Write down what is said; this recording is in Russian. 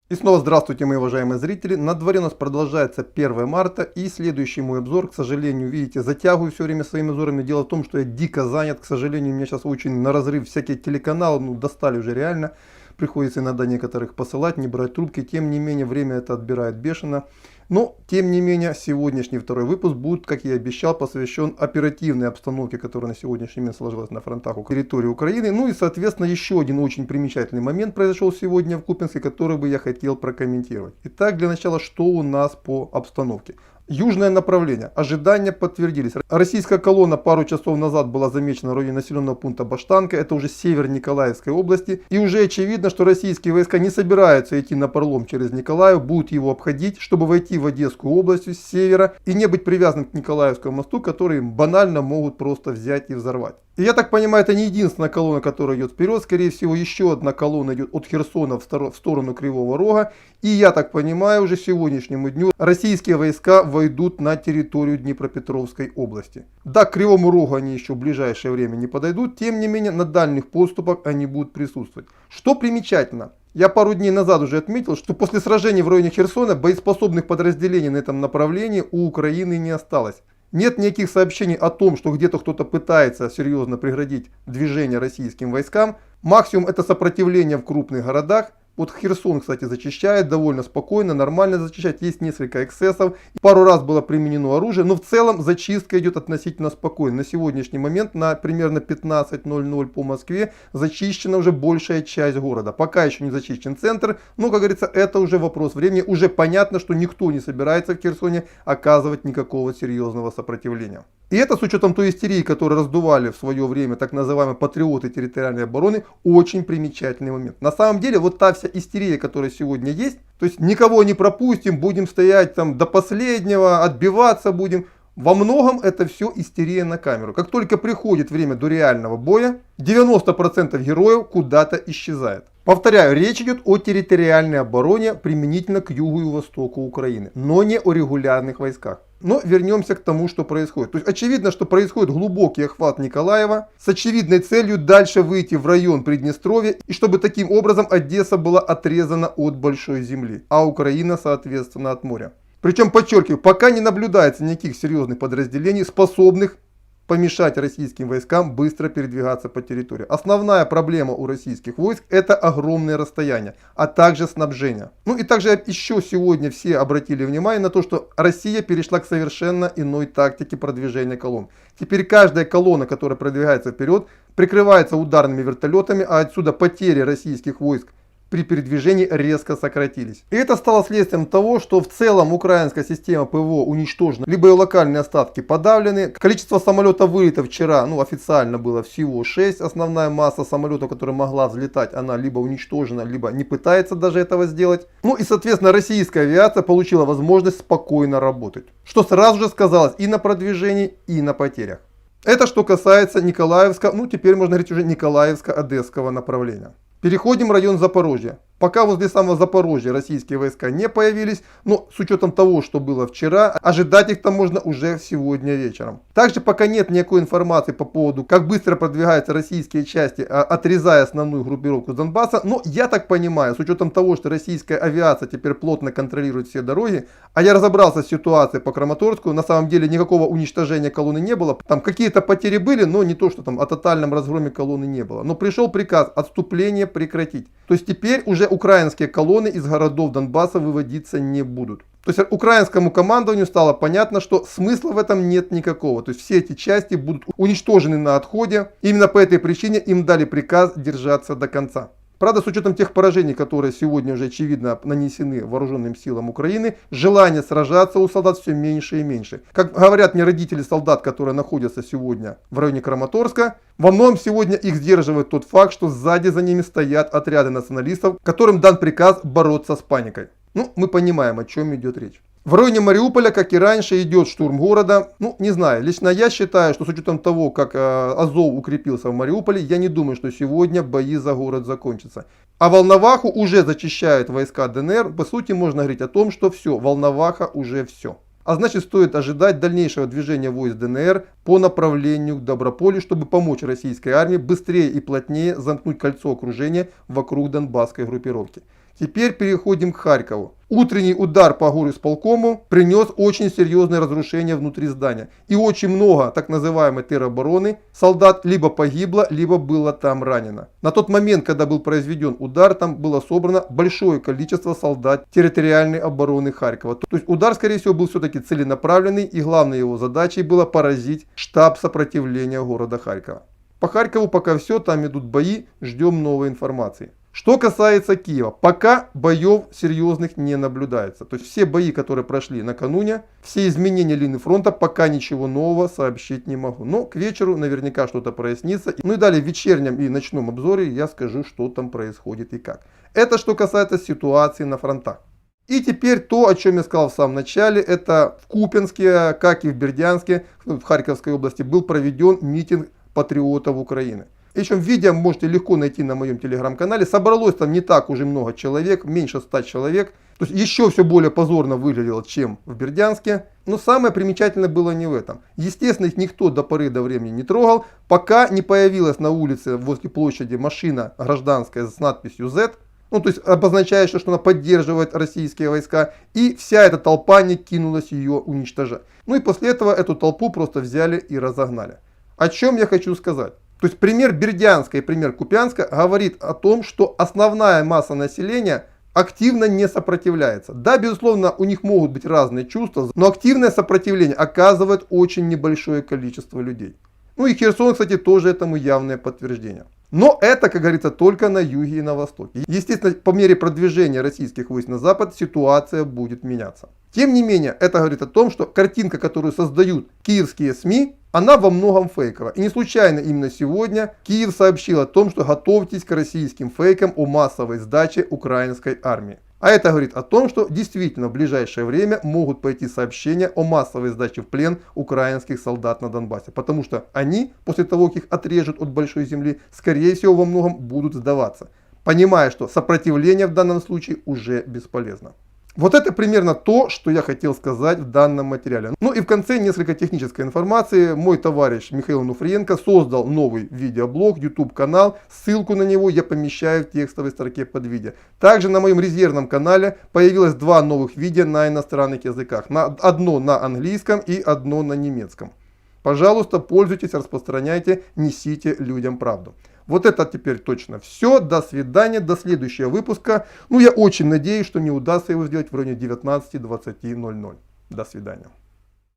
И снова здравствуйте, мои уважаемые зрители. На дворе у нас продолжается 1 марта и следующий мой обзор, к сожалению, видите, затягиваю все время своими обзорами. Дело в том, что я дико занят, к сожалению, у меня сейчас очень на разрыв всякие телеканалы, достали уже реально. Приходится иногда некоторых посылать, не брать трубки, тем не менее время это отбирает бешено. Но, тем не менее, сегодняшний второй выпуск будет, как я и обещал, посвящен оперативной обстановке, которая на сегодняшний момент сложилась на фронтах территории Украины. Ну и, соответственно, еще один очень примечательный момент произошел сегодня в Купянске, который бы я хотел прокомментировать. Итак, для начала, что у нас по обстановке? Южное направление. Ожидания подтвердились. Российская колонна пару часов назад была замечена в районе населенного пункта Баштанка. Это уже север Николаевской области. И уже очевидно, что российские войска не собираются идти на пролом через Николаев. Будут его обходить, чтобы войти в Одесскую область с севера. И не быть привязанным к Николаевскому мосту, который банально могут просто взять и взорвать. И я так понимаю, это не единственная колонна, которая идет вперед. Скорее всего, еще одна колонна идет от Херсона в сторону Кривого Рога. И я так понимаю, уже сегодняшнему дню российские войска войдут на территорию Днепропетровской области. Да, к Кривому Рогу они еще в ближайшее время не подойдут. Тем не менее, на дальних подступах они будут присутствовать. Что примечательно. Я пару дней назад уже отметил, что после сражений в районе Херсона боеспособных подразделений на этом направлении у Украины не осталось. Нет никаких сообщений о том, что где-то кто-то пытается серьезно преградить движение российским войскам. Максимум это сопротивление в крупных городах. Вот Херсон, кстати, зачищает довольно спокойно, нормально зачищает, есть несколько эксцессов. Пару раз было применено оружие, но в целом зачистка идет относительно спокойно. На сегодняшний момент, на примерно 15:00 по Москве, зачищена уже большая часть города. Пока еще не зачищен центр, но, как говорится, это уже вопрос времени. Уже понятно, что никто не собирается в Херсоне оказывать никакого серьезного сопротивления. И это с учетом той истерии, которую раздували в свое время так называемые патриоты территориальной обороны, очень примечательный момент. На самом деле, вот та вся истерия, которая сегодня есть, то есть никого не пропустим, будем стоять там до последнего, отбиваться будем. Во многом это все истерия на камеру. Как только приходит время до реального боя, 90% героев куда-то исчезает. Повторяю, речь идет о территориальной обороне применительно к югу и востоку Украины, но не о регулярных войсках. Но вернемся к тому, что происходит. То есть очевидно, что происходит глубокий охват Николаева с очевидной целью дальше выйти в район Приднестровья, и чтобы таким образом Одесса была отрезана от большой земли, а Украина, соответственно, от моря. Причем, подчеркиваю, пока не наблюдается никаких серьезных подразделений, способных помешать российским войскам быстро передвигаться по территории. Основная проблема у российских войск это огромные расстояния, а также снабжение. Ну и также еще сегодня все обратили внимание на то, что Россия перешла к совершенно иной тактике продвижения колонн. Теперь каждая колонна, которая продвигается вперед, прикрывается ударными вертолетами, а отсюда потери российских войск при передвижении резко сократились. И это стало следствием того, что в целом украинская система ПВО уничтожена, либо ее локальные остатки подавлены. Количество самолетов вылетов вчера, официально было всего 6. Основная масса самолетов, которая могла взлетать, она либо уничтожена, либо не пытается даже этого сделать. Ну и, соответственно, российская авиация получила возможность спокойно работать. Что сразу же сказалось и на продвижении, и на потерях. Это что касается Николаевска, теперь можно говорить уже Николаевско-Одесского направления. Переходим в район Запорожья. Пока возле самого Запорожья российские войска не появились, но с учетом того, что было вчера, ожидать их там можно уже сегодня вечером. Также пока нет никакой информации по поводу, как быстро продвигаются российские части, отрезая основную группировку Донбасса. Но я так понимаю, с учетом того, что российская авиация теперь плотно контролирует все дороги, а я разобрался с ситуацией по Краматорску, на самом деле никакого уничтожения колонны не было. Там какие-то потери были, но не то, что там о тотальном разгроме колонны не было. Но пришел приказ отступление прекратить. То есть теперь уже украинские колонны из городов Донбасса выводиться не будут. То есть украинскому командованию стало понятно, что смысла в этом нет никакого. То есть все эти части будут уничтожены на отходе. Именно по этой причине им дали приказ держаться до конца. Правда, с учетом тех поражений, которые сегодня уже очевидно нанесены вооруженным силам Украины, желание сражаться у солдат все меньше и меньше. Как говорят мне родители солдат, которые находятся сегодня в районе Краматорска, во многом сегодня их сдерживает тот факт, что сзади за ними стоят отряды националистов, которым дан приказ бороться с паникой. Мы понимаем, о чем идет речь. В районе Мариуполя, как и раньше, идет штурм города. Не знаю, лично я считаю, что с учетом того, как Азов укрепился в Мариуполе, я не думаю, что сегодня бои за город закончатся. А Волноваху уже зачищают войска ДНР. По сути, можно говорить о том, что все, Волноваха уже все. А значит, стоит ожидать дальнейшего движения войск ДНР по направлению к Доброполю, чтобы помочь российской армии быстрее и плотнее замкнуть кольцо окружения вокруг донбасской группировки. Теперь переходим к Харькову. Утренний удар по горисполкому принес очень серьезные разрушения внутри здания. И очень много так называемой теробороны солдат либо погибло, либо было там ранено. На тот момент, когда был произведен удар, там было собрано большое количество солдат территориальной обороны Харькова. То есть удар, скорее всего, был все-таки целенаправленный, и главной его задачей было поразить штаб сопротивления города Харькова. По Харькову пока все, там идут бои, ждем новой информации. Что касается Киева, пока боев серьезных не наблюдается. То есть все бои, которые прошли накануне, все изменения линии фронта, пока ничего нового сообщить не могу. Но к вечеру наверняка что-то прояснится. Ну и далее в вечернем и ночном обзоре я скажу, что там происходит и как. Это что касается ситуации на фронтах. И теперь то, о чем я сказал в самом начале, это в Купянске, как и в Бердянске, в Харьковской области, был проведен митинг патриотов Украины. Причем видео можете легко найти на моем телеграм-канале. Собралось там не так уже много человек, меньше 100 человек. То есть еще все более позорно выглядело, чем в Бердянске. Но самое примечательное было не в этом. Естественно, их никто до поры до времени не трогал, пока не появилась на улице возле площади машина гражданская с надписью Z. Ну, то есть обозначающая, что она поддерживает российские войска. И вся эта толпа не кинулась ее уничтожать. Ну и после этого эту толпу просто взяли и разогнали. О чем я хочу сказать? То есть пример Бердянска и пример Купянска говорит о том, что основная масса населения активно не сопротивляется. Да, безусловно, у них могут быть разные чувства, но активное сопротивление оказывает очень небольшое количество людей. Ну и Херсон, кстати, тоже этому явное подтверждение. Но это, как говорится, только на юге и на востоке. Естественно, по мере продвижения российских войск на запад ситуация будет меняться. Тем не менее, это говорит о том, что картинка, которую создают киевские СМИ, она во многом фейковая. И не случайно именно сегодня Киев сообщил о том, что готовьтесь к российским фейкам о массовой сдаче украинской армии. А это говорит о том, что действительно в ближайшее время могут пойти сообщения о массовой сдаче в плен украинских солдат на Донбассе. Потому что они, после того, как их отрежут от большой земли, скорее всего во многом будут сдаваться, понимая, что сопротивление в данном случае уже бесполезно. Вот это примерно то, что я хотел сказать в данном материале. Ну и в конце несколько технической информации. Мой товарищ Михаил Онуфриенко создал новый видеоблог, YouTube канал. Ссылку на него я помещаю в текстовой строке под видео. Также на моем резервном канале появилось два новых видео на иностранных языках. Одно на английском и одно на немецком. Пожалуйста, пользуйтесь, распространяйте, несите людям правду. Вот это теперь точно все. До свидания, до следующего выпуска. Ну, я очень надеюсь, что мне удастся его сделать в районе 19:20:00. До свидания.